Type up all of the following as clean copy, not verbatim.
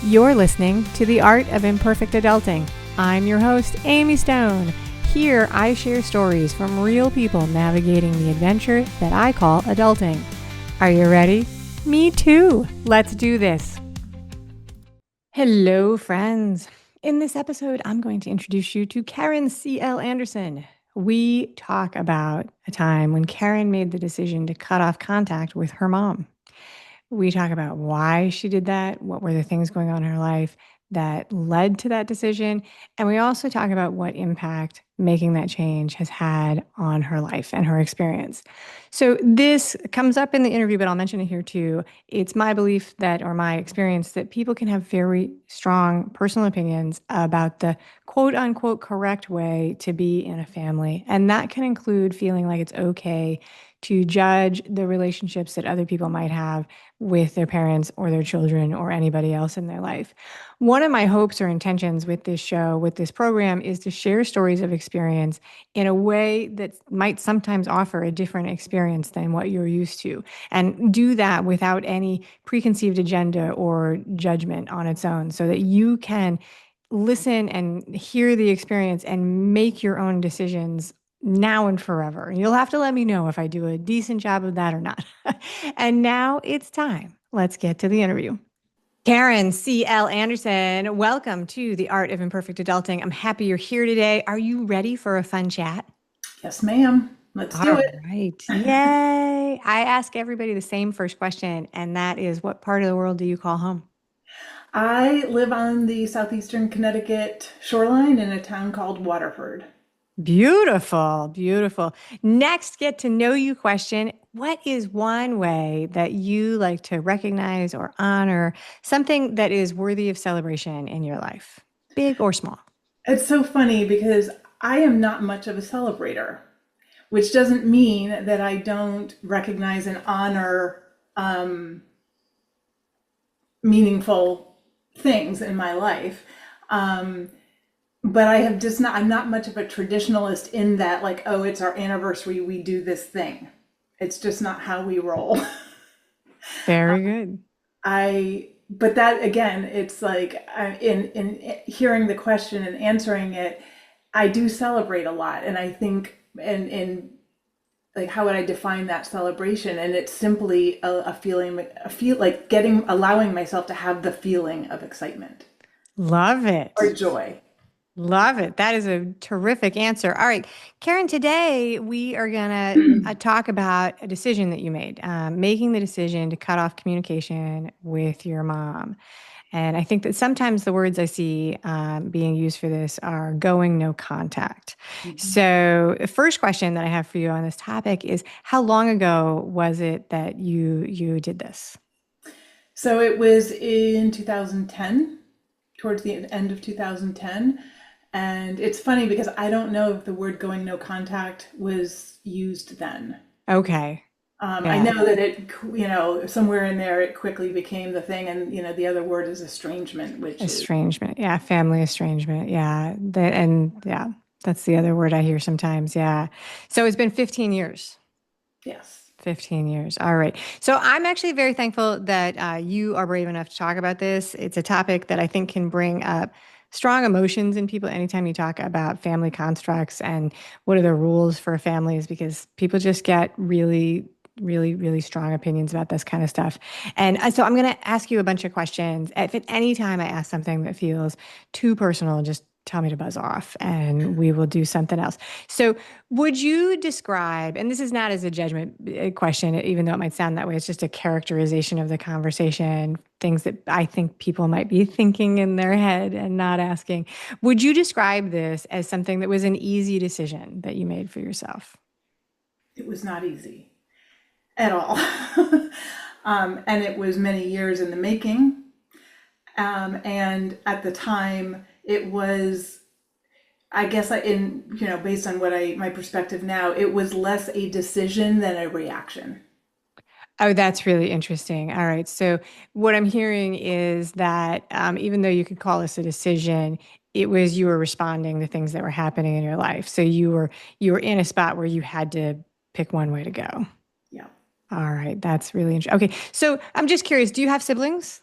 You're listening to The Art of Imperfect Adulting. I'm your host, Amy Stone. Here, I share stories from real people navigating the adventure that I call adulting. Are you ready? Me too. Let's do this. Hello, friends. In this episode, I'm going to introduce you to Karen C.L. Anderson. We talk about a time when Karen made the decision to cut off contact with her mom. We talk about why she did that, what were the things going on in her life that led to that decision, and we also talk about what impact making that change has had on her life and her experience. So this comes up in the interview, but I'll mention it here too. It's my belief that, or my experience, that people can have very strong personal opinions about the quote unquote correct way to be in a family. And that can include feeling like it's okay to judge the relationships that other people might have with their parents or their children or anybody else in their life. One of my hopes or intentions with this show, with this program, is to share stories of experience in a way that might sometimes offer a different experience than what you're used to, and do that without any preconceived agenda or judgment on its own, so that you can listen and hear the experience and make your own decisions now and forever. And you'll have to let me know if I do a decent job of that or not. And now it's time. Let's get to the interview. Karen C.L. Anderson, welcome to The Art of Imperfect Adulting. I'm happy you're here today. Are you ready for a fun chat? Yes, ma'am. Let's do it. All right. Yay. I ask everybody the same first question, and that is, what part of the world do you call home? I live on the southeastern Connecticut shoreline in a town called Waterford. Beautiful, beautiful. Next, get to know you question. What is one way that you like to recognize or honor something that is worthy of celebration in your life, big or small? It's so funny because I am not much of a celebrator, which doesn't mean that I don't recognize and honor meaningful things in my life. But I have just not, I'm not much of a traditionalist in that, like, oh, it's our anniversary, we do this thing. It's just not how we roll. Very good. But that again, it's like in hearing the question and answering it, I do celebrate a lot. And I think, and like, how would I define that celebration? And it's simply a feeling, like allowing myself to have the feeling of excitement Love it. or joy. Love it. That is a terrific answer. All right, Karen, today we are going to talk about a decision that you made, making the decision to cut off communication with your mom. And I think that sometimes the words I see being used for this are going no contact. So the first question that I have for you on this topic is, how long ago was it that you did this? So it was in 2010, towards the end of 2010. And it's funny because I don't know if the word going no contact was used then. Okay. I know that somewhere in there it quickly became the thing. And, the other word is estrangement, which is, Estrangement. Yeah. Family estrangement. Yeah. That's the other word I hear sometimes. Yeah. So it's been 15 years. yes. 15 years. All right. So I'm actually very thankful that you are brave enough to talk about this. It's a topic that I think can bring up strong emotions in people anytime you talk about family constructs and what are the rules for families, because people just get really, really, really strong opinions about this kind of stuff. And so I'm going to ask you a bunch of questions. If at any time I ask something that feels too personal, just tell me to buzz off and we will do something else. So would you describe, and this is not as a judgment question, even though it might sound that way, it's just a characterization of the conversation, things that I think people might be thinking in their head and not asking. Would you describe this as something that was an easy decision that you made for yourself? It was not easy at all. And it was many years in the making. And at the time, it was, I guess, based on my perspective now, it was less a decision than a reaction. Oh, that's really interesting. All right. So what I'm hearing is that even though you could call this a decision, it was you were responding to things that were happening in your life. So you were in a spot where you had to pick one way to go. Yeah. All right. That's really interesting. Okay. So I'm just curious, do you have siblings?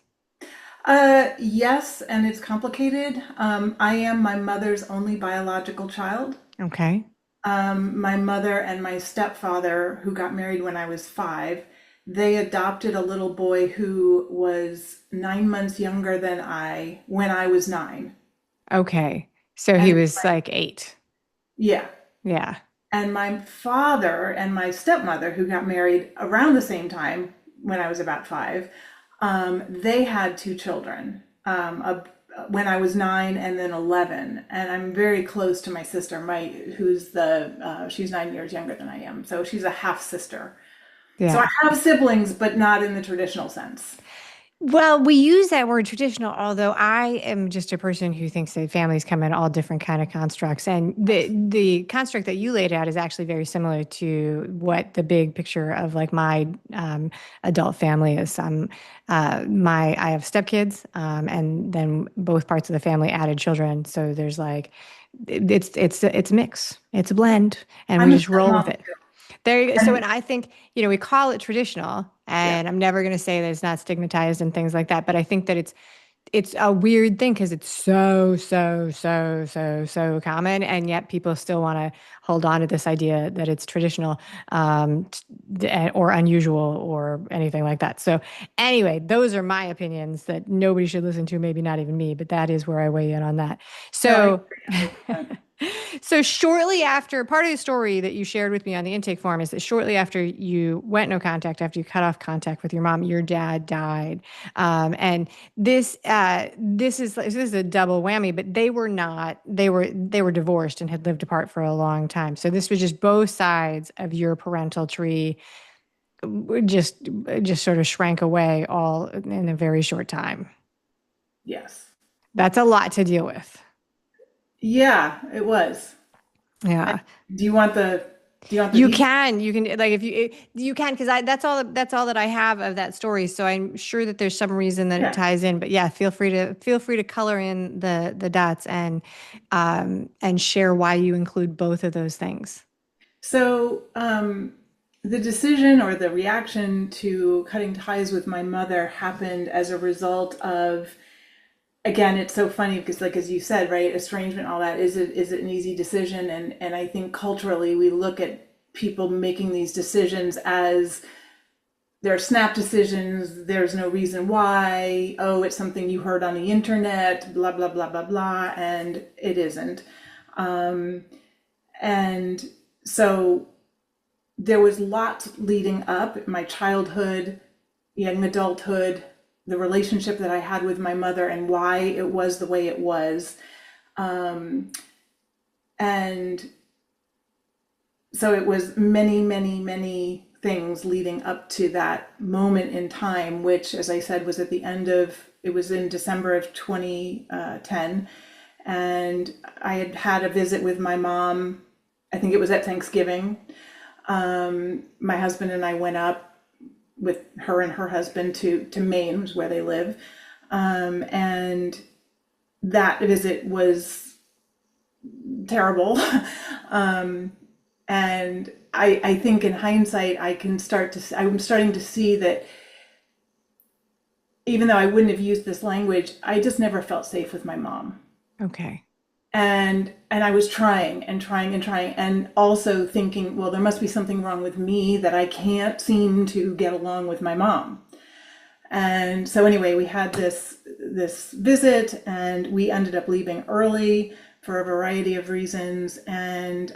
Yes, and it's complicated. I am my mother's only biological child. Okay. My mother and my stepfather, who got married when I was 5, they adopted a little boy who was 9 months younger than I when I was 9. Okay. So he And was like 8. yeah, Yeah. and my father and my stepmother, who got married around the same time when I was about 5, they had 2 children when I was 9 and then 11. And I'm very close to my sister, she's 9 years younger than I am. So she's a half sister. So I Yeah. have siblings, but not in the traditional sense. Well, we use that word traditional, although I am just a person who thinks that families come in all different kind of constructs. And the construct that you laid out is actually very similar to what the big picture of like my adult family is. I have stepkids, and then both parts of the family added children. So there's like it's a mix, it's a blend, and we I'm a just roll with stepmom it. too. There you go. So, and And I think, we call it traditional, yeah, and I'm never going to say that it's not stigmatized and things like that, but I think that it's a weird thing because it's so common, and yet people still want to hold on to this idea that it's traditional, or unusual or anything like that. So, anyway, those are my opinions that nobody should listen to, maybe not even me, but that is where I weigh in on that. no, I So, agree 100%. so shortly after, part of the story that you shared with me on the intake form is that shortly after you went no contact, after you cut off contact with your mom, your dad died. And this is a double whammy, but they were not, they were divorced and had lived apart for a long time. So this was just both sides of your parental tree just just sort of shrank away all in a very short time. Yes. That's a lot to deal with. Yeah, it was. Yeah. Do you want the do you want the You details? can, you can like if you can because I that's all that I have of that story. So I'm sure that there's some reason that it Yeah. ties in. But yeah, feel free to color in the dots and share why you include both of those things. So, the decision or the reaction to cutting ties with my mother happened as a result of, again, it's so funny because, like as you said, right, estrangement, all that, is it an easy decision? And I think culturally we look at people making these decisions as they're snap decisions. There's no reason why. Oh, it's something you heard on the internet. Blah blah blah blah blah, and it isn't. And so there was lots leading up my childhood, young adulthood, the relationship that I had with my mother and why it was the way it was. And so it was many, many, many things leading up to that moment in time, which, as I said, was at the end of, it was in December of 2010. And I had had a visit with my mom. I think it was at Thanksgiving. My husband and I went up with her and her husband to Maine, which is where they live. And that visit was terrible. And I think in hindsight, I'm starting to see that even though I wouldn't have used this language, I just never felt safe with my mom. Okay. And I was trying and trying and trying and also thinking, well, there must be something wrong with me that I can't seem to get along with my mom. And so anyway, we had this visit and we ended up leaving early for a variety of reasons and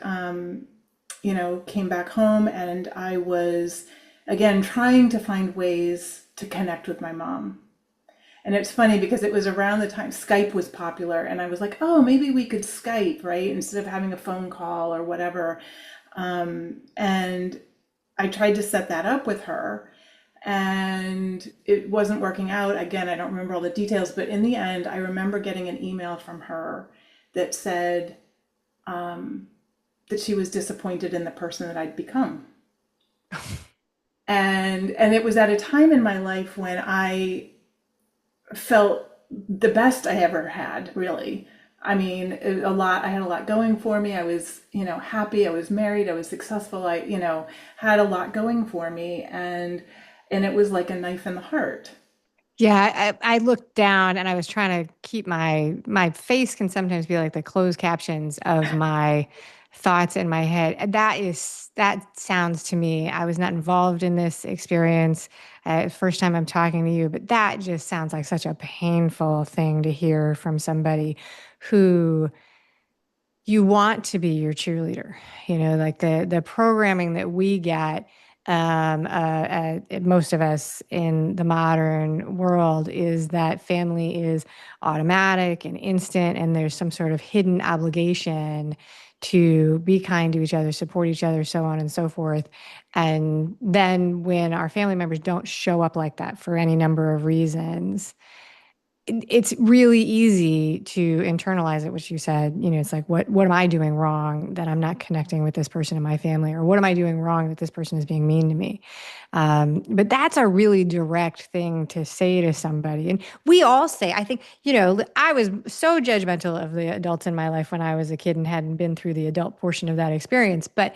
came back home and I was again trying to find ways to connect with my mom. And it's funny because it was around the time Skype was popular, and I was like, oh, maybe we could Skype, right? Instead of having a phone call or whatever. And I tried to set that up with her, and it wasn't working out. Again, I don't remember all the details, but in the end, I remember getting an email from her that said that she was disappointed in the person that I'd become. And it was at a time in my life when I felt the best I ever had, really. I mean, I had a lot going for me. I was, happy. I was married. I was successful. I, had a lot going for me. And it was like a knife in the heart. Yeah, I looked down and I was trying to keep my face can sometimes be like the closed captions of my thoughts in my head. And that sounds to me, I was not involved in this experience. First time I'm talking to you, but that just sounds like such a painful thing to hear from somebody who you want to be your cheerleader. Like the programming that we get, most of us in the modern world, is that family is automatic and instant, and there's some sort of hidden obligation to be kind to each other, support each other, so on and so forth. And then when our family members don't show up like that for any number of reasons, it's really easy to internalize it, which you said. It's like, what am I doing wrong that I'm not connecting with this person in my family? Or what am I doing wrong that this person is being mean to me? But that's a really direct thing to say to somebody. And we all say, I think, I was so judgmental of the adults in my life when I was a kid and hadn't been through the adult portion of that experience. But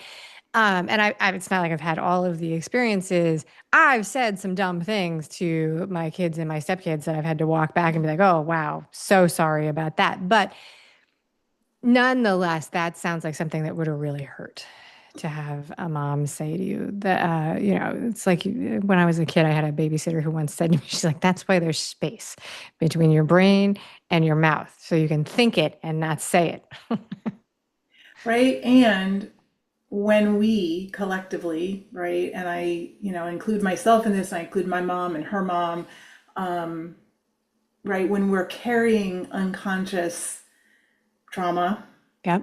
and it's not like I've had all of the experiences. I've said some dumb things to my kids and my stepkids that I've had to walk back and be like, oh, wow, so sorry about that. But nonetheless, that sounds like something that would have really hurt to have a mom say to you that, it's like when I was a kid, I had a babysitter who once said to me, she's like, that's why there's space between your brain and your mouth. So you can think it and not say it. Right? And when we collectively, right, and I, include myself in this, I include my mom and her mom, right, when we're carrying unconscious trauma, Yep.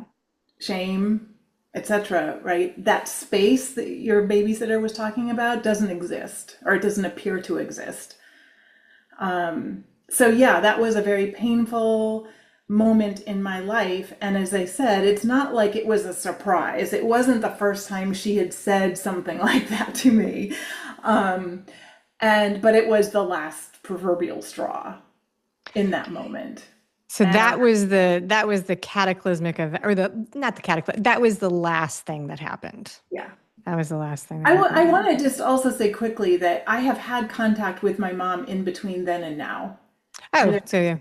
shame, etc., right, that space that your babysitter was talking about doesn't exist, or it doesn't appear to exist. So yeah, that was a very painful moment in my life. And as I said, it's not like it was a surprise. It wasn't the first time she had said something like that to me. Um, but it was the last proverbial straw in that moment. So And that was the cataclysmic of, or the not the cataclysm, that was the last thing that happened. yeah, That was the last thing that happened I to you. want to just also say quickly that I have had contact with my mom in between then and now. Oh, And so yeah.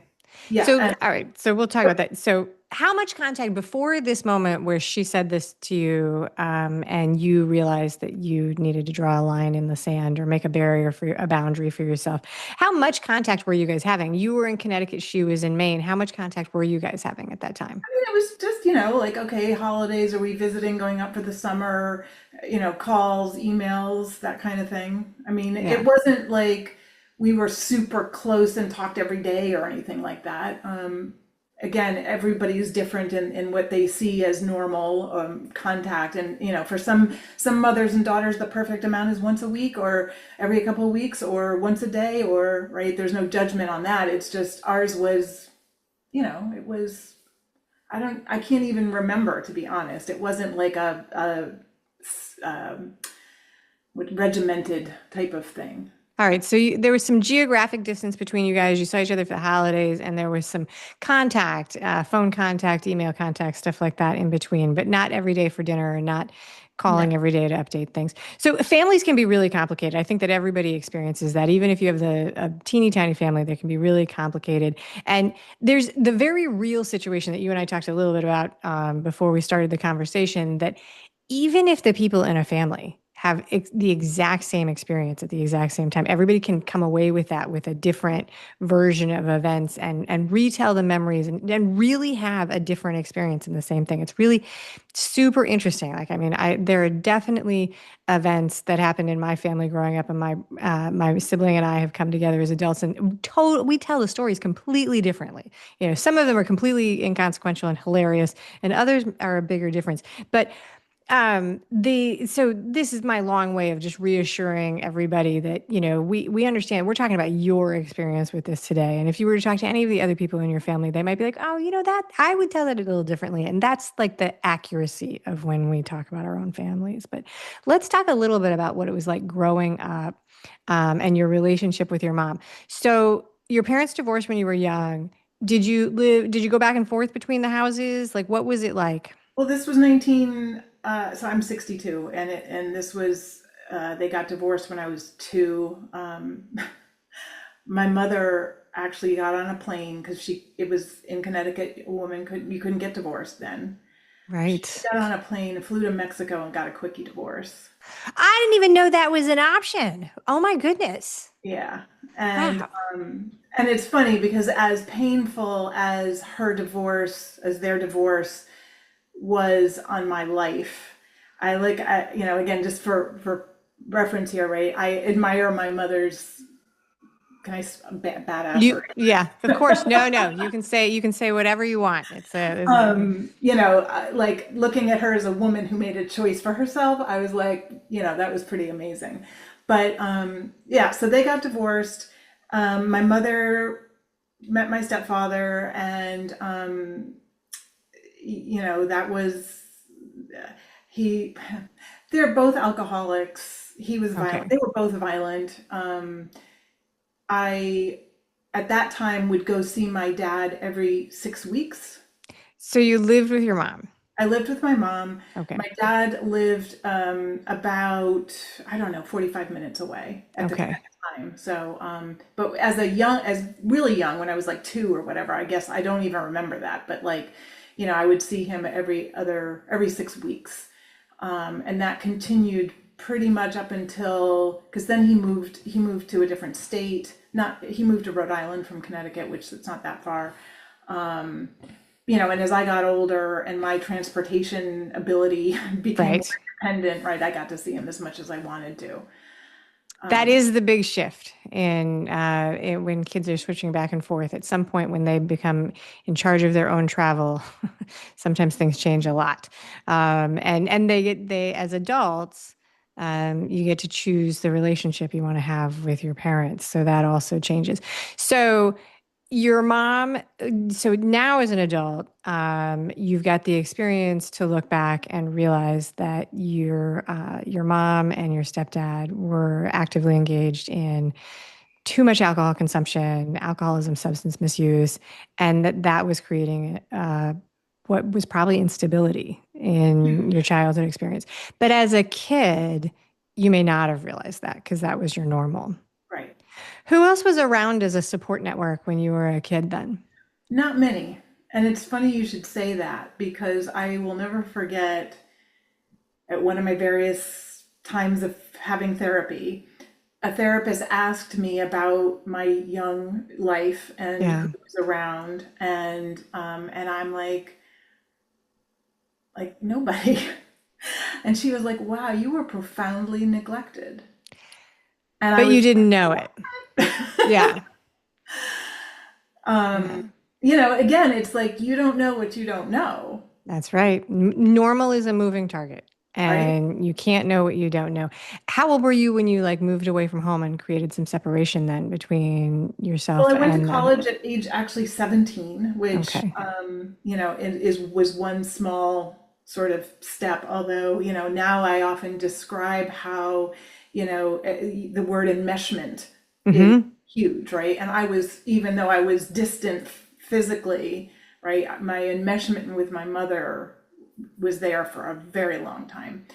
yeah, So and all right, so we'll talk about that. So how much contact before this moment where she said this to you, and you realized that you needed to draw a line in the sand or make a barrier for a boundary for yourself? How much contact were you guys having? You were in Connecticut, she was in Maine. How much contact were you guys having at that time? I mean, it was just, like, okay, holidays, are we visiting, going up for the summer, calls, emails, that kind of thing. I mean, it Yeah. wasn't like we were super close and talked every day or anything like that. Again, everybody's different in what they see as normal contact. And, for some mothers and daughters, the perfect amount is once a week or every couple of weeks or once a day, or, right, there's no judgment on that. It's just ours was, it was, I can't even remember, to be honest. It wasn't like um, regimented type of thing. All right, so there was some geographic distance between you guys. You saw each other for the holidays, and there was some contact, phone contact, email contact, stuff like that in between, but not every day for dinner and not No. calling every day to update things. So families can be really complicated. I think that everybody experiences that. Even if you have a teeny tiny family, they can be really complicated. And there's the very real situation that you and I talked a little bit about before we started the conversation, that even if the people in a family have the exact same experience at the exact same time, everybody can come away with that, with a different version of events, and retell the memories, and really have a different experience in the same thing. It's really super interesting. Like, I mean, there are definitely events that happened in my family growing up, and my sibling and I have come together as adults, and we tell the stories completely differently. Some of them are completely inconsequential and hilarious, and others are a bigger difference. But so this is my long way of just reassuring everybody that, we understand we're talking about your experience with this today. And if you were to talk to any of the other people in your family, they might be like, oh, that I would tell that a little differently. And that's like the accuracy of when we talk about our own families. But let's talk a little bit about what it was like growing up, and your relationship with your mom. So your parents divorced when you were young. Did you go back and forth between the houses? Like, what was it like? Well, this was 19, so I'm 62, and this was, they got divorced when I was two. My mother actually got on a plane because it was in Connecticut. A woman you couldn't get divorced then. She Right. got on a plane and flew to Mexico and got a quickie divorce. I didn't even know that was an option. Oh my goodness. Yeah. And Wow. and it's funny because as painful as her divorce, as their divorce was on my life, again, just for reference here, right? I admire my mother's, can I, badassery. Yeah, of course. No, no. You can say whatever you want. Like looking at her as a woman who made a choice for herself, I was like, that was pretty amazing. But yeah, so they got divorced. My mother met my stepfather, and that was he. They're both alcoholics. He was violent. Okay. They were both violent. I at that time would go see my dad every 6 weeks. So you lived with your mom. I lived with my mom. Okay. My dad lived about, I don't know, 45 minutes away at the Okay. time. So, but as really young, when I was like two or whatever, I guess I don't even remember that. But like, I would see him every 6 weeks. And that continued pretty much up until, because then he moved to a different state. He moved to Rhode Island from Connecticut, which it's not that far. And as I got older and my transportation ability became more Right. independent, right, I got to see him as much as I wanted to. That is the big shift when kids are switching back and forth. At some point, when they become in charge of their own travel, sometimes things change a lot. And they as adults, you get to choose the relationship you want to have with your parents. So that also changes. So your mom, so now as an adult, you've got the experience to look back and realize that your mom and your stepdad were actively engaged in too much alcohol consumption, alcoholism, substance misuse, and that was creating what was probably instability in your childhood experience. But as a kid, you may not have realized that because that was your normal. Right. Who else was around as a support network when you were a kid then? Not many. And it's funny you should say that because I will never forget at one of my various times of having therapy, a therapist asked me about my young life and who Yeah. was around, and I'm like nobody. And she was like, "Wow, you were profoundly neglected." And I But you was, didn't know it. Yeah. Yeah. um, again, it's like you don't know what you don't know, That's right. Normal is a moving target, right? and you can't know what you don't know. How old were you when you like moved away from home and created some separation then between Well, I yourself went to and them? college at age actually 17, which, Okay. was one small sort of step. Although, now I often describe how, the word enmeshment is Mm-hmm. huge, right? And even though I was distant physically, right, my enmeshment with my mother was there for a very long time.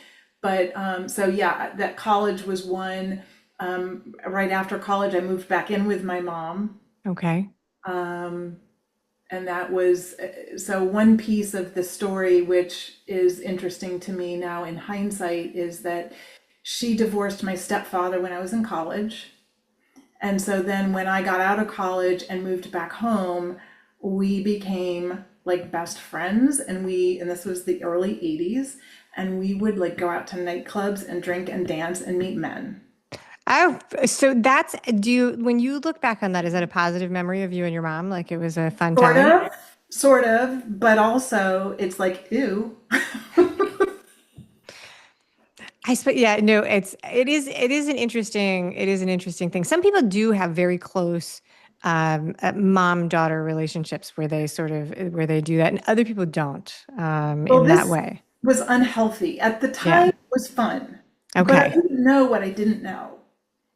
But so yeah, that college was one. Right after college, I moved back in with my mom. Okay. Um, and that was so one piece of the story, which is interesting to me now in hindsight, is that she divorced my stepfather when I was in college. And so then when I got out of college and moved back home, we became like best friends, and this was the early 80s, and we would like go out to nightclubs and drink and dance and meet men. Oh, so when you look back on that, is that a positive memory of you and your mom? Like it was a fun Sort time? of, sort of, but also it's like, ew. Yeah, no, it is an interesting thing. Some people do have very close mom-daughter relationships where they do that, and other people don't Well, in that this way. was unhealthy. At the time, Yeah. it was fun, but I Okay. didn't know what I didn't know.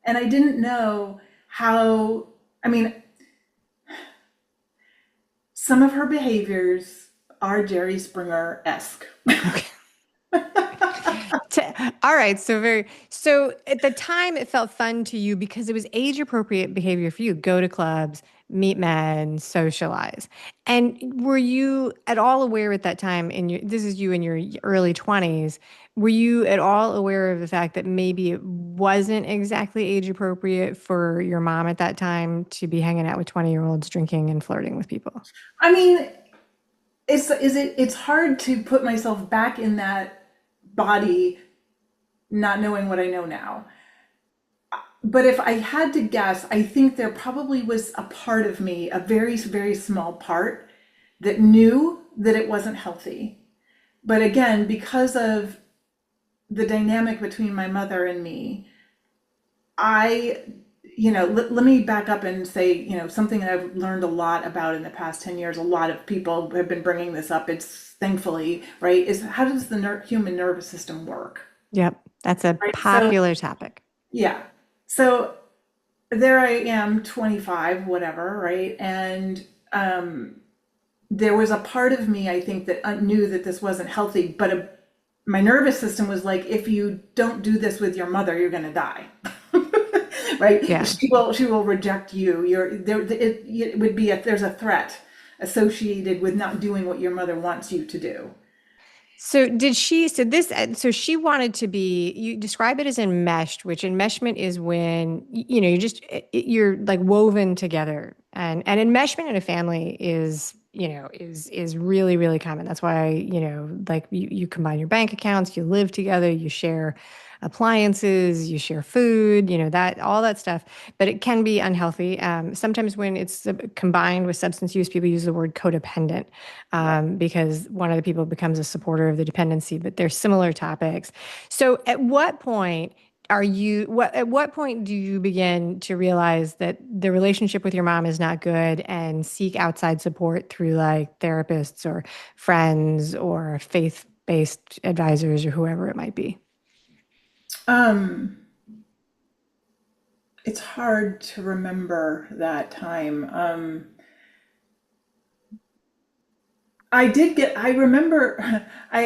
And I didn't know how, I mean, some of her behaviors are Jerry Springer-esque. Okay. All right. So at the time it felt fun to you because it was age appropriate behavior for you. Go to clubs, meet men, socialize. And were you at all aware at that time this is you in your early 20s, were you at all aware of the fact that maybe it wasn't exactly age appropriate for your mom at that time to be hanging out with 20-year-olds drinking and flirting with people? I mean, it's hard to put myself back in that body, not knowing what I know now. But if I had to guess, I think there probably was a part of me, a very, very small part, that knew that it wasn't healthy. But again, because of the dynamic between my mother and me, I, let me back up and say, something that I've learned a lot about in the past 10 years, a lot of people have been bringing this up. It's thankfully, right, is how does the human nervous system work? Yep. That's a Right. So, popular topic. yeah. So there I am, 25, whatever, right? And there was a part of me, I think, that knew that this wasn't healthy, but my nervous system was like, if you don't do this with your mother, you're going to die. Right? Yeah. She will reject you. It would be there's a threat associated with not doing what your mother wants you to do. So she wanted to be, you describe it as enmeshed, which enmeshment is when, you're like woven together. And enmeshment in a family is really, really common. That's why, like you combine your bank accounts, you live together, you share appliances, you share food, all that stuff. But it can be unhealthy. Sometimes when it's combined with substance use, people use the word codependent, Right. because one of the people becomes a supporter of the dependency, but they're similar topics. So at what point do you begin to realize that the relationship with your mom is not good and seek outside support through like therapists or friends or faith-based advisors or whoever it might be? Um, it's hard to remember that time. I remember I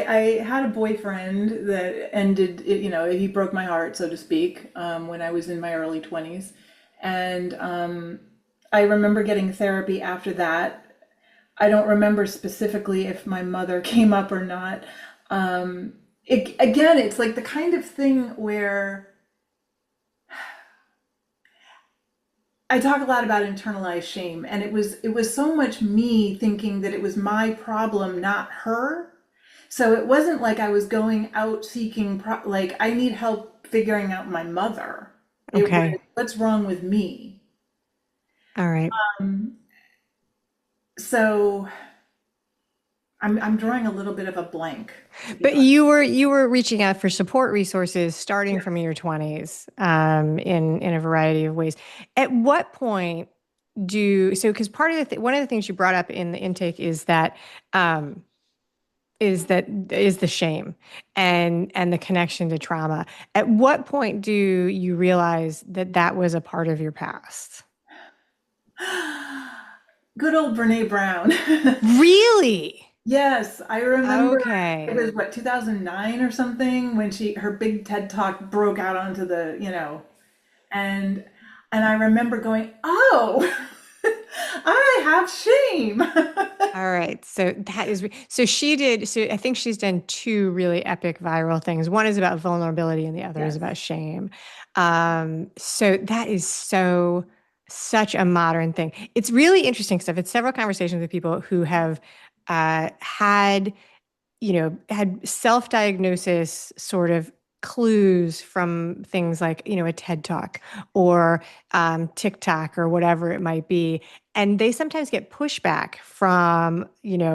had a boyfriend that ended, he broke my heart, so to speak, when I was in my early 20s. And I remember getting therapy after that. I don't remember specifically if my mother came up or not. Again, it's like the kind of thing where I talk a lot about internalized shame, and it was so much me thinking that it was my problem, not her. So it wasn't like I was going out seeking like I need help figuring out my mother. It was Okay. what's wrong with me. All right. Um, so I'm drawing a little bit of a blank, to be But honest. you were reaching out for support resources starting Yeah. from your 20s, in a variety of ways. At what point because part of one of the things you brought up in the intake um, is the shame and the connection to trauma. At what point do you realize that that was a part of your past? Good old Brené Brown. Really? Yes, I remember it Okay. was what 2009 or something when her big TED Talk broke out onto and I remember going, "Oh, I have shame." All right. So she did. So I think she's done two really epic viral things. One is about vulnerability and the other is Yes. about shame. So that is such a modern thing. It's really interesting because I've had several conversations with people who have had had self-diagnosis sort of clues from things like, a TED Talk or TikTok or whatever it might be. And they sometimes get pushback from,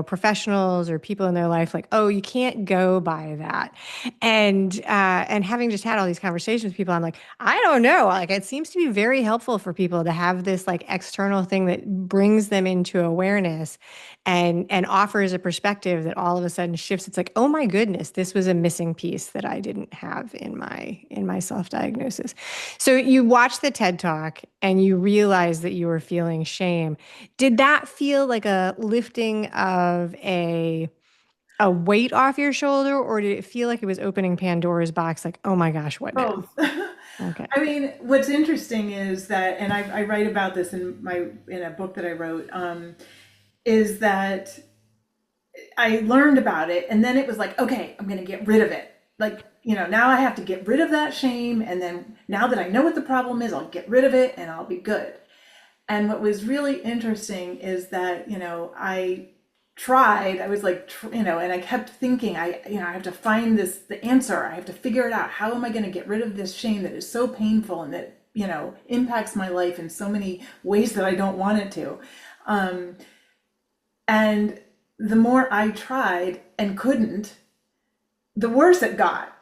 professionals or people in their life, like, oh, you can't go by that. And having just had all these conversations with people, I'm like, I don't know. Like, it seems to be very helpful for people to have this like external thing that brings them into awareness and offers a perspective that all of a sudden shifts. It's like, oh my goodness, this was a missing piece that I didn't have in my self-diagnosis. So you watch the TED Talk and you realize that you were feeling shame. Did that feel like a lifting of a weight off your shoulder, or did it feel like it was opening Pandora's box? Like, oh my gosh, what now? Both. Okay. I mean, what's interesting is that, and I write about this in a book that I wrote, is that I learned about it, and then it was like, okay, I'm going to get rid of it. Like, now I have to get rid of that shame, and then now that I know what the problem is, I'll get rid of it and I'll be good. And what was really interesting is that, I tried, I was like, and I kept thinking, I have to find the answer. I have to figure it out. How am I going to get rid of this shame that is so painful and that, impacts my life in so many ways that I don't want it to. Um, and the more I tried and couldn't, the worse it got.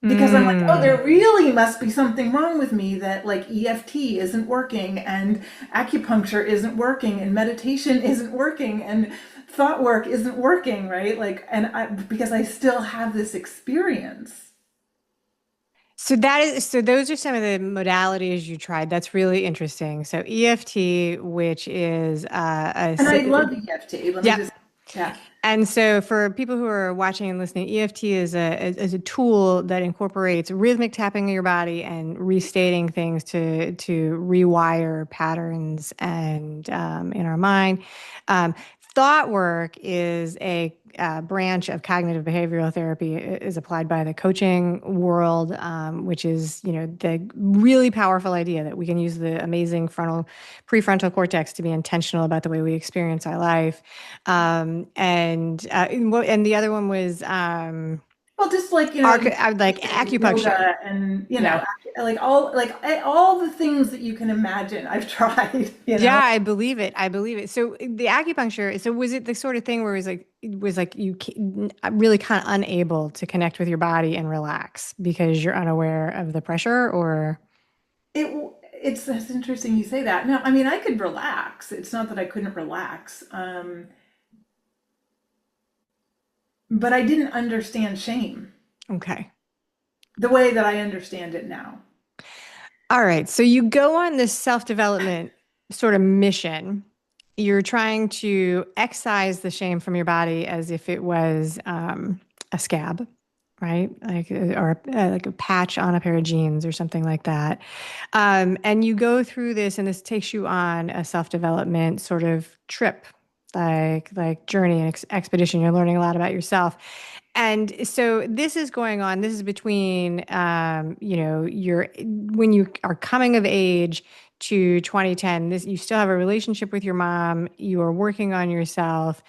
Because I'm like, oh, Mm. there really must be something wrong with me, that like EFT isn't working and acupuncture isn't working and meditation isn't working and thought work isn't working, right? Like, because I still have this experience. So those are some of the modalities you tried. That's really interesting. So EFT, which is And I love EFT. Let me yep. just, yeah. And so for people who are watching and listening, EFT is a tool that incorporates rhythmic tapping of your body and restating things to rewire patterns and in our mind. Um, Thought work is a branch of cognitive behavioral therapy is applied by the coaching world, which is, the really powerful idea that we can use the amazing prefrontal cortex to be intentional about the way we experience our life. And the other one was Well, just like, like and acupuncture. yoga and, Yeah. like all the things that you can imagine, I've tried, Yeah, I believe it. I believe it. So the acupuncture, so was it the sort of thing where it was like really kind of unable to connect with your body and relax because you're unaware of the pressure or It's interesting you say that. No, I mean, I could relax. It's not that I couldn't relax. But I didn't understand shame okay. the way that I understand it now. All right. So you go on this self-development sort of mission. You're trying to excise the shame from your body as if it was a scab, right? Like a patch on a pair of jeans or something like that. And you go through this, and this takes you on a self-development sort of trip, like journey and expedition. You're learning a lot about yourself. And so this is going on. This is between, your when you are coming of age to 2010. This you still have a relationship with your mom. You are working on yourself.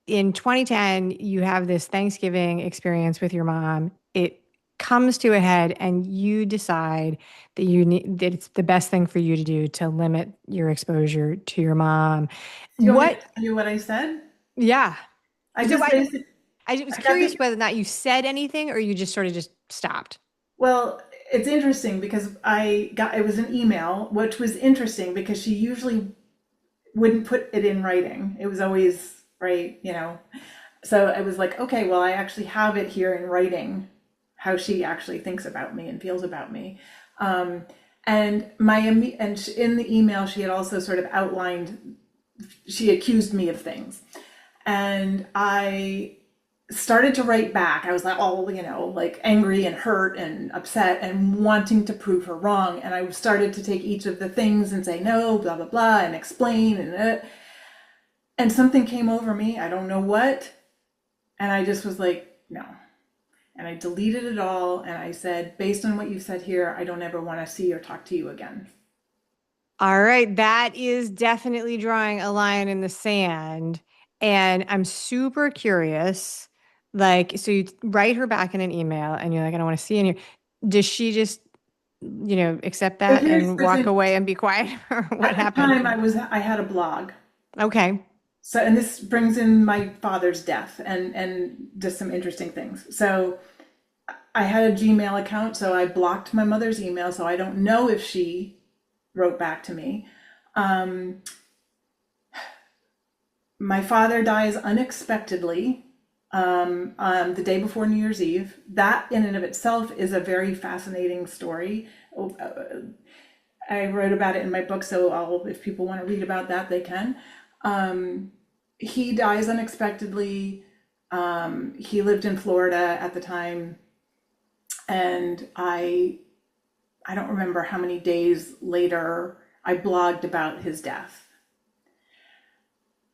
In 2010, you have this Thanksgiving experience with your mom. It comes to a head, and you decide that it's the best thing for you to do to limit your exposure to your mom. Do you want me to What? tell you what I said? Yeah. I So just basically, I was I got curious the, whether or not you said anything or you just sort of just stopped. well, it's interesting because it was an email, which was interesting because she usually wouldn't put it in writing. It was always, right. So I was like, okay, well, I actually have it here in writing, how she actually thinks about me and feels about me. Um, in the email, she had also sort of outlined, she accused me of things. And I started to write back. I was like, oh, like angry and hurt and upset and wanting to prove her wrong. And I started to take each of the things and say, no, blah, blah, blah, and explain. And something came over me. I don't know what. And I just was like, no. And I deleted it all. And I said, based on what you said here, I don't ever want to see or talk to you again. All right, that is definitely drawing a line in the sand. And I'm super curious. Like, so you write her back in an email and you're like, I don't want to see any. Does she just, accept So that here's and what's walk away interesting. and be quiet? Or what At the happened? time, I had a blog. Okay. So, and this brings in my father's death and just some interesting things. So I had a Gmail account, so I blocked my mother's email, so I don't know if she wrote back to me. Um, my father dies unexpectedly the day before New Year's Eve. That in and of itself is a very fascinating story. I wrote about it in my book, so if people want to read about that, they can. He dies unexpectedly. He lived in Florida at the time, and I don't remember how many days later I blogged about his death.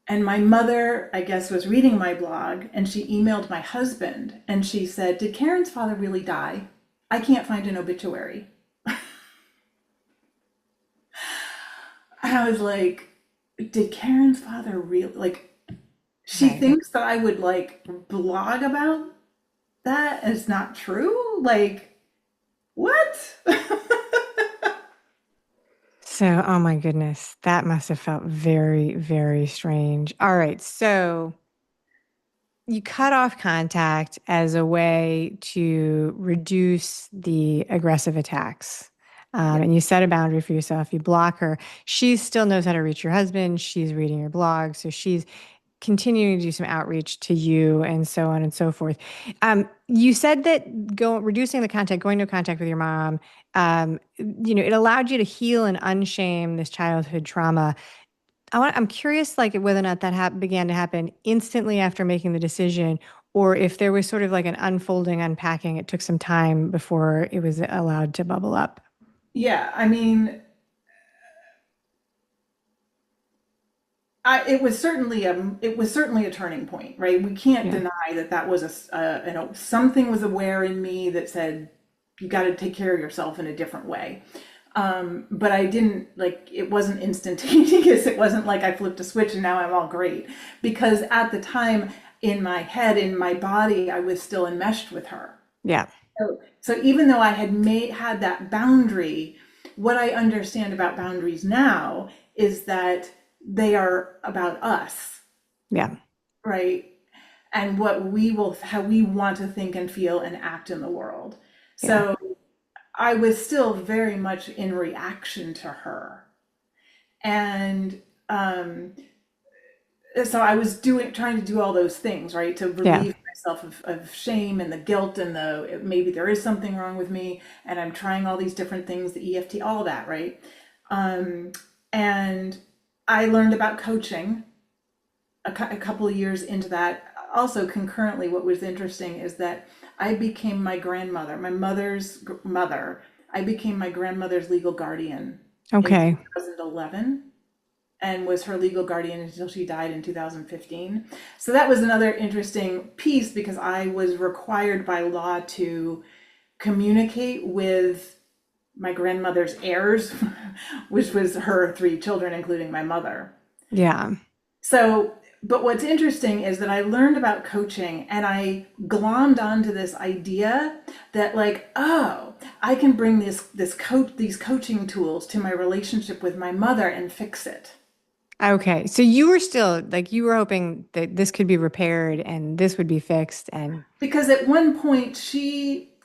And my mother, I guess, was reading my blog, and she emailed my husband and she said, "Did Karen's father really die? I can't find an obituary." And I was like, "Did Karen's father really, like, she Right. thinks that I would like blog about that and it's not true? Like, what?" So, oh my goodness, that must have felt very, very strange. All right. So you cut off contact as a way to reduce the aggressive attacks. Yeah. And you set a boundary for yourself. You block her. She still knows how to reach your husband. She's reading your blog. So she's continuing to do some outreach to you and so on and so forth. You said that reducing the contact, going no contact with your mom, it allowed you to heal and unshame this childhood trauma. I'm curious, like whether or not that began to happen instantly after making the decision, or if there was sort of like an unfolding, unpacking. It took some time before it was allowed to bubble up. Yeah, I mean, it was certainly a turning point, right? We can't Yeah, deny that that was something was aware in me that said you got to take care of yourself in a different way. But I didn't like it wasn't instantaneous. It wasn't like I flipped a switch and now I'm all great. Because at the time in my head, in my body, I was still enmeshed with her. yeah, So even though I had that boundary, what I understand about boundaries now is that they are about us, yeah, right? And how we want to think and feel and act in the world. yeah, So I was still very much in reaction to her. And so I was trying to do all those things, right, to yeah. relieve myself of shame and the guilt and the maybe there is something wrong with me, and I'm trying all these different things, the EFT, all that, right? Um, and I learned about coaching a couple of years into that. Also, concurrently, what was interesting is that I became my grandmother, my mother's mother. I became my grandmother's legal guardian in Okay. 2011 and was her legal guardian until she died in 2015. So that was another interesting piece because I was required by law to communicate with my grandmother's heirs, which was her three children, including my mother. Yeah. So, but what's interesting is that I learned about coaching and I glommed onto this idea that like, oh, I can bring these coaching tools to my relationship with my mother and fix it. Okay. So you were still like you were hoping that this could be repaired and this would be fixed and Because at one point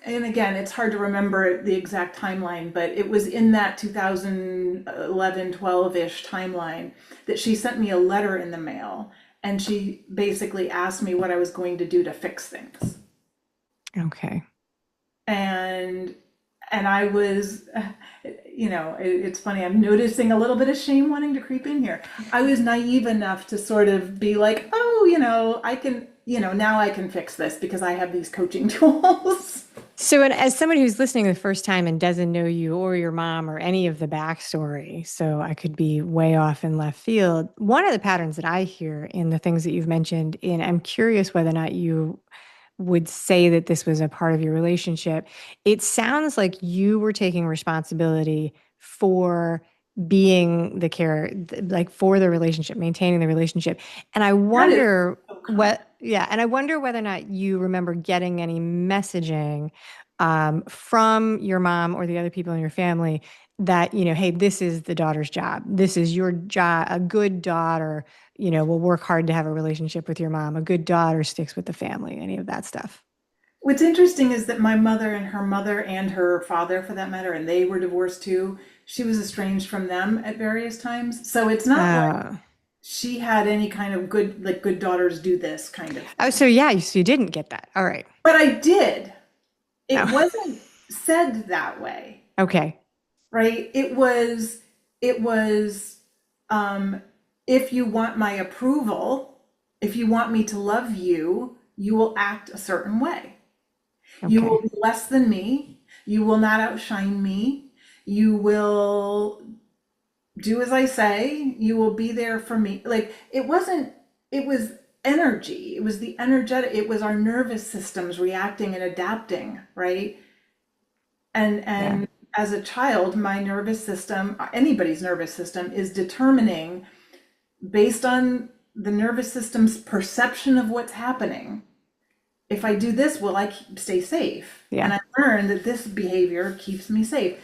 and again, it's hard to remember the exact timeline, but it was in that 2011, 12-ish timeline that she sent me a letter in the mail and she basically asked me what I was going to do to fix things. okay. And I was, it's funny, I'm noticing a little bit of shame wanting to creep in here. I was naive enough to sort of be like, oh, I can, now I can fix this because I have these coaching tools. So, and as somebody who's listening the first time and doesn't know you or your mom or any of the backstory, so I could be way off in left field. One of the patterns that I hear in the things that you've mentioned, and I'm curious whether or not you would say that this was a part of your relationship. It sounds like you were taking responsibility for being the care, like for the relationship, maintaining the relationship. And I That is wonder so common. yeah, and I wonder whether or not you remember getting any messaging from your mom or the other people in your family that, hey, this is the daughter's job. This is your job. A good daughter will work hard to have a relationship with your mom. A good daughter sticks with the family, any of that stuff. What's interesting is that my mother and her father, for that matter, and they were divorced too. She was estranged from them at various times. So it's not like Uh, she had any kind of good daughters do this kind of oh, thing. so yeah, so you didn't get that. All right. But I did. It Oh, wasn't said that way, okay. right? It was um if you want my approval, if you want me to love you, you will act a certain way. You will Okay. be less than me. You will not outshine me. You will do as I say. You will be there for me. Like it wasn't, it was energy. It was the energetic, it was our nervous systems reacting and adapting, right? Yeah. And as a child, my nervous system, anybody's nervous system, is determining based on the nervous system's perception of what's happening. If I do this, will I stay safe? And Yeah. I learned that this behavior keeps me safe.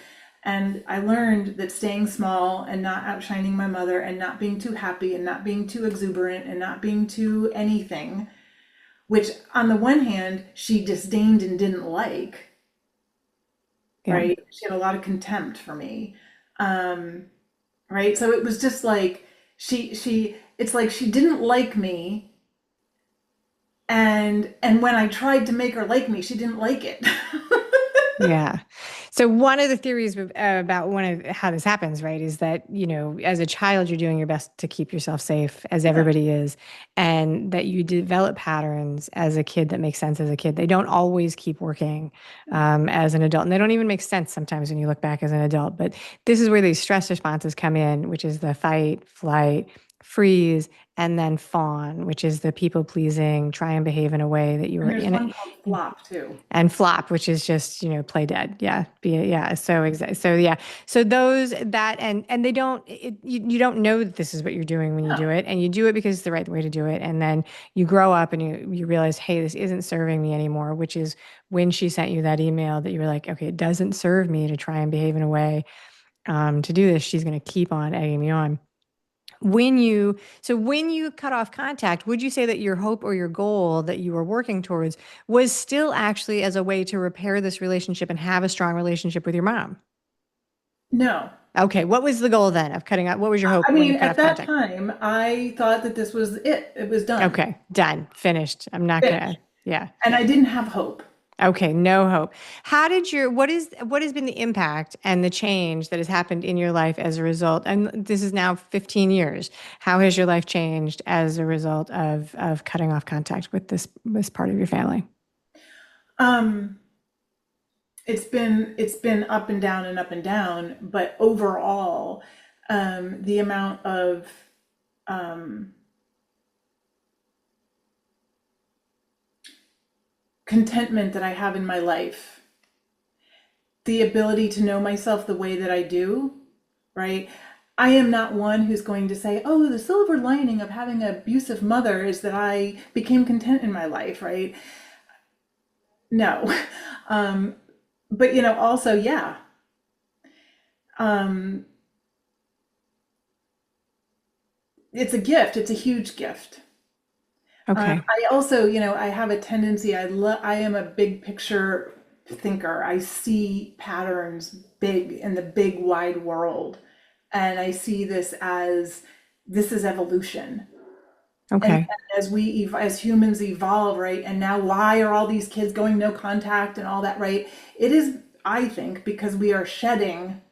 And I learned that staying small and not outshining my mother and not being too happy and not being too exuberant and not being too anything, which on the one hand, she disdained and didn't like, Yeah. right? She had a lot of contempt for me. Um, right? So it was just like it's like she didn't like me, and when I tried to make her like me, she didn't like it. Yeah. So one of the theories about one of how this happens, right, is that, as a child, you're doing your best to keep yourself safe, as Yeah. everybody is, and that you develop patterns as a kid that make sense as a kid. They don't always keep working as an adult, and they don't even make sense sometimes when you look back as an adult. But this is where these stress responses come in, which is the fight, flight, freeze, and then fawn, which is the people pleasing, try and behave in a way that you And were there's in it. one called flop too. And flop, which is just, play dead. Yeah. Yeah. So so yeah. So those that and they don't you don't know that this is what you're doing when you No. do it. And you do it because it's the right way to do it. And then you grow up and you realize, hey, this isn't serving me anymore, which is when she sent you that email that you were like, okay, it doesn't serve me to try and behave in a way to do this. She's going to keep on egging me on. When you cut off contact, would you say that your hope or your goal that you were working towards was still actually as a way to repair this relationship and have a strong relationship with your mom? No. Okay, what was the goal then of cutting out? What was your hope I when you mean, cut at off that contact? time, I thought that this was it. It was done. Okay, done, finished. I'm not Finished. gonna, yeah. And I didn't have hope. Okay, no hope. What has been the impact and the change that has happened in your life as a result? And this is now 15 years. How has your life changed as a result of cutting off contact with this part of your family? Um, it's been up and down and up and down, but overall, the amount of um, contentment that I have in my life, the ability to know myself the way that I do, right? I am not one who's going to say, oh, the silver lining of having an abusive mother is that I became content in my life, right? No. Um, but also, yeah, um, it's a gift. It's a huge gift. Okay. I also, I have a tendency, I am a big picture thinker. I see patterns big in the big wide world. And I see this is evolution. And Okay. as as humans evolve, right? And now why are all these kids going no contact and all that, right? It is, I think, because we are shedding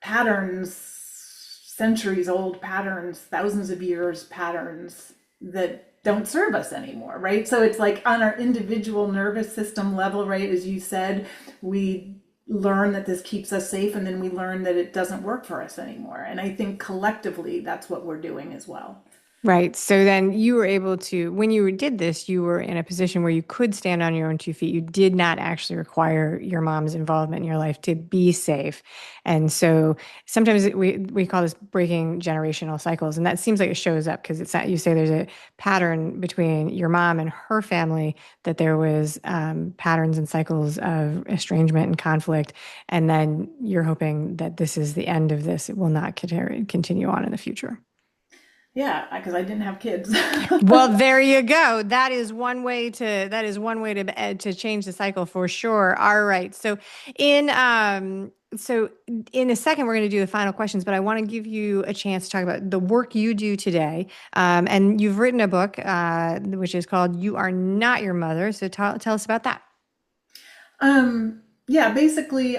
patterns, centuries old patterns, thousands of years patterns that don't serve us anymore, right? So it's like on our individual nervous system level, right? As you said, we learn that this keeps us safe, and then we learn that it doesn't work for us anymore. And I think collectively, that's what we're doing as well. Right. So then you were able to, when you did this, you were in a position where you could stand on your own 2 feet. You did not actually require your mom's involvement in your life to be safe. And so sometimes we call this breaking generational cycles. And that seems like it shows up because it's not, you say there's a pattern between your mom and her family, that there was patterns and cycles of estrangement and conflict. And then you're hoping that this is the end of this. It will not continue on in the future. Yeah, because I didn't have kids. Well, there you go. That is one way to change the cycle for sure. All right. So in a second we're going to do the final questions, but I want to give you a chance to talk about the work you do today. And you've written a book which is called "You Are Not Your Mother." So tell us about that. Yeah, basically,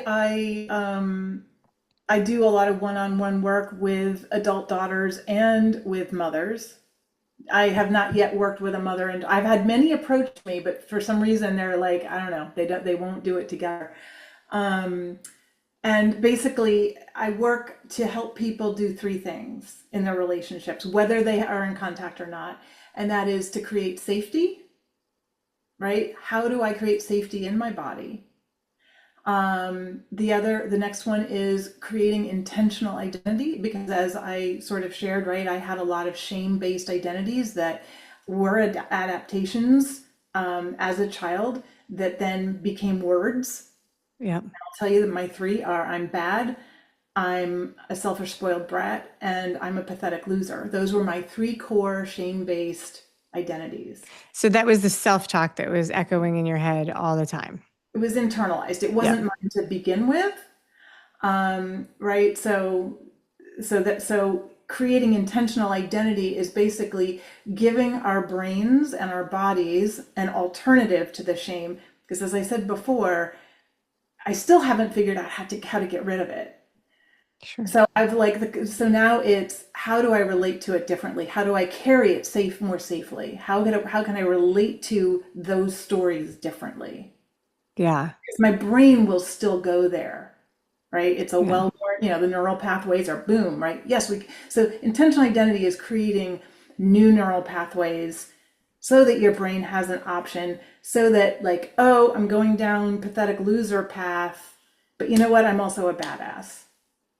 I do a lot of one-on-one work with adult daughters and with mothers, I have not yet worked with a mother, and I've had many approach me, but for some reason they're like, I don't know, they won't do it together. Um, and basically, I work to help people do three things in their relationships, whether they are in contact or not. And that is to create safety, right? How do I create safety in my body? The next one is creating intentional identity, because as I sort of shared, right, I had a lot of shame-based identities that were adaptations as a child that then became words. Yeah. I'll tell you that my three are: I'm bad, I'm a selfish spoiled brat, and I'm a pathetic loser. Those were my three core shame-based identities. So that was the self-talk that was echoing in your head all the time. It was internalized. It Yep. wasn't mine to begin with. Right? So creating intentional identity is basically giving our brains and our bodies an alternative to the shame. Because as I said before, I still haven't figured out how to get rid of it. Sure. So so now it's, how do I relate to it differently? How do I carry it more safely? How can I relate to those stories differently? Yeah. Because my brain will still go there, right? It's a Yeah. well-worn, the neural pathways are boom, right? Yes, so intentional identity is creating new neural pathways so that your brain has an option, so that like, oh, I'm going down pathetic loser path, but you know what? I'm also a badass.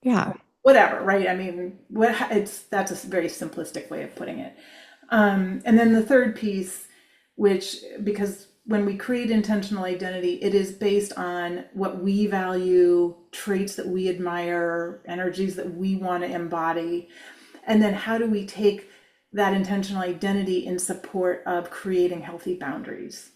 Yeah. Whatever, right? I mean, that's a very simplistic way of putting it. And then the third piece, which, because when we create intentional identity, it is based on what we value, traits that we admire, energies that we want to embody. And then how do we take that intentional identity in support of creating healthy boundaries?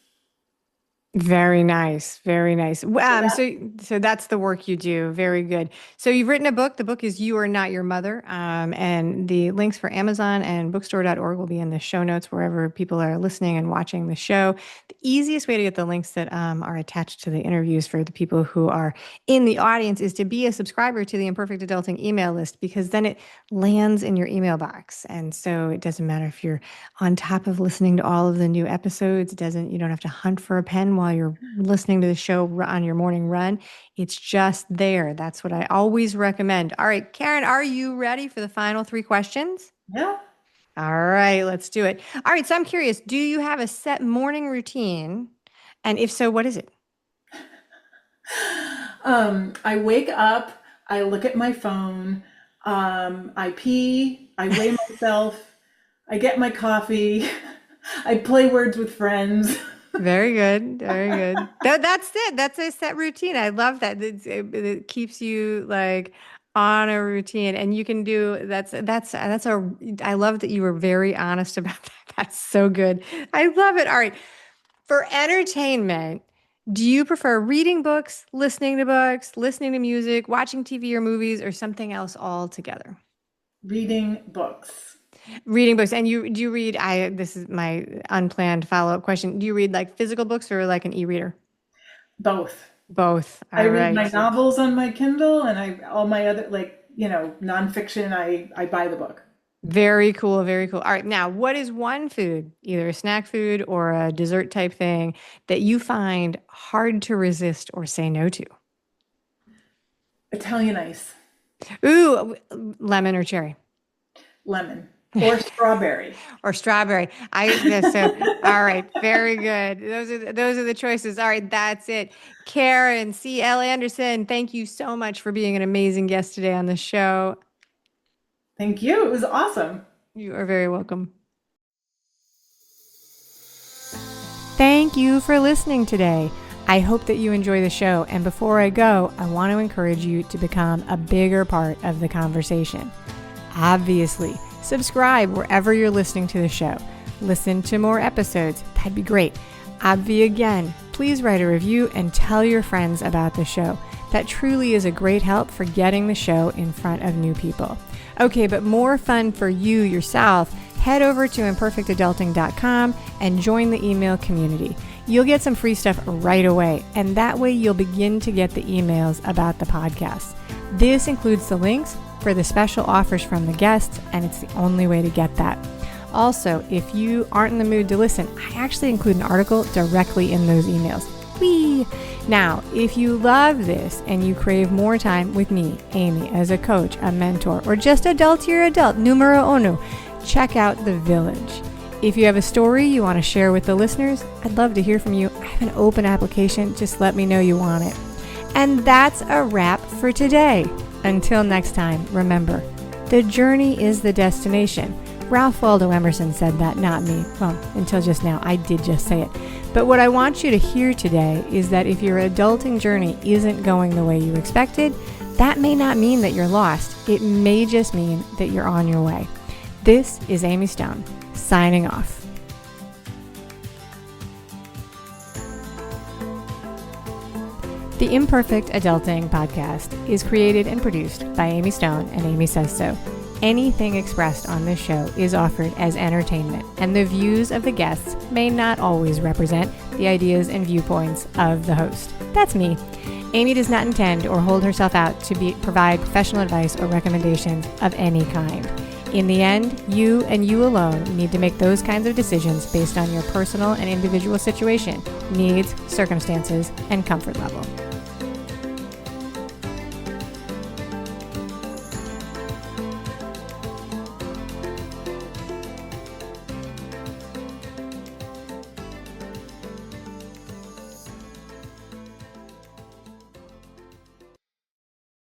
Very nice. Very nice. So that, So that's the work you do. Very good. So you've written a book. The book is You Are Not Your Mother. And the links for Amazon and bookstore.org will be in the show notes wherever people are listening and watching the show. The easiest way to get the links that are attached to the interviews for the people who are in the audience is to be a subscriber to the Imperfect Adulting email list, because then it lands in your email box. And so it doesn't matter if you're on top of listening to all of the new episodes. You don't have to hunt for a pen while you're listening to the show on your morning run. It's just there. That's what I always recommend. All right, Karen, are you ready for the final three questions? yeah. All right, let's do it. All right, so I'm curious, do you have a set morning routine? And if so, what is it? I wake up, I look at my phone, I pee, I weigh myself, I get my coffee, I play words with friends. Very good. Very good. That's it. That's a set routine. I love that. It keeps you like on a routine, and you can do I love that you were very honest about that. That's so good. I love it. All right. For entertainment, do you prefer reading books, listening to music, watching TV or movies, or something else altogether? Reading books. Reading books. And do you read, this is my unplanned follow-up question. Do you read like physical books or like an e-reader? Both. Both. I All read right. my novels on my Kindle, and all my other, like, nonfiction, I buy the book. Very cool. Very cool. All right. Now, what is one food, either a snack food or a dessert type thing, that you find hard to resist or say no to? Italian ice, Ooh, lemon or cherry lemon, or strawberry. or strawberry. So all right, very good. Those are the choices. All right, that's it. Karen C.L. Anderson, thank you so much for being an amazing guest today on the show. Thank you. It was awesome. You are very welcome. Thank you for listening today. I hope that you enjoy the show. And before I go, I want to encourage you to become a bigger part of the conversation. Obviously, subscribe wherever you're listening to the show. Listen to more episodes. That'd be great. Again, please write a review and tell your friends about the show. That truly is a great help for getting the show in front of new people. Okay, but more fun for you yourself, head over to imperfectadulting.com and join the email community. You'll get some free stuff right away, and that way you'll begin to get the emails about the podcast. This includes the links for the special offers from the guests, and it's the only way to get that. Also, if you aren't in the mood to listen, I actually include an article directly in those emails. Whee! Now, if you love this and you crave more time with me, Amy, as a coach, a mentor, or just adultier adult, numero uno, check out The Village. If you have a story you want to share with the listeners, I'd love to hear from you. I have an open application. Just let me know you want it. And that's a wrap for today. Until next time, remember, the journey is the destination. Ralph Waldo Emerson said that, not me. Well, until just now, I did just say it. But what I want you to hear today is that if your adulting journey isn't going the way you expected, that may not mean that you're lost. It may just mean that you're on your way. This is Amy Stone, signing off. The Imperfect Adulting podcast is created and produced by Amy Stone and Amy Says So. Anything expressed on this show is offered as entertainment, and the views of the guests may not always represent the ideas and viewpoints of the host. That's me. Amy does not intend or hold herself out to provide professional advice or recommendations of any kind. In the end, you and you alone need to make those kinds of decisions based on your personal and individual situation, needs, circumstances, and comfort level.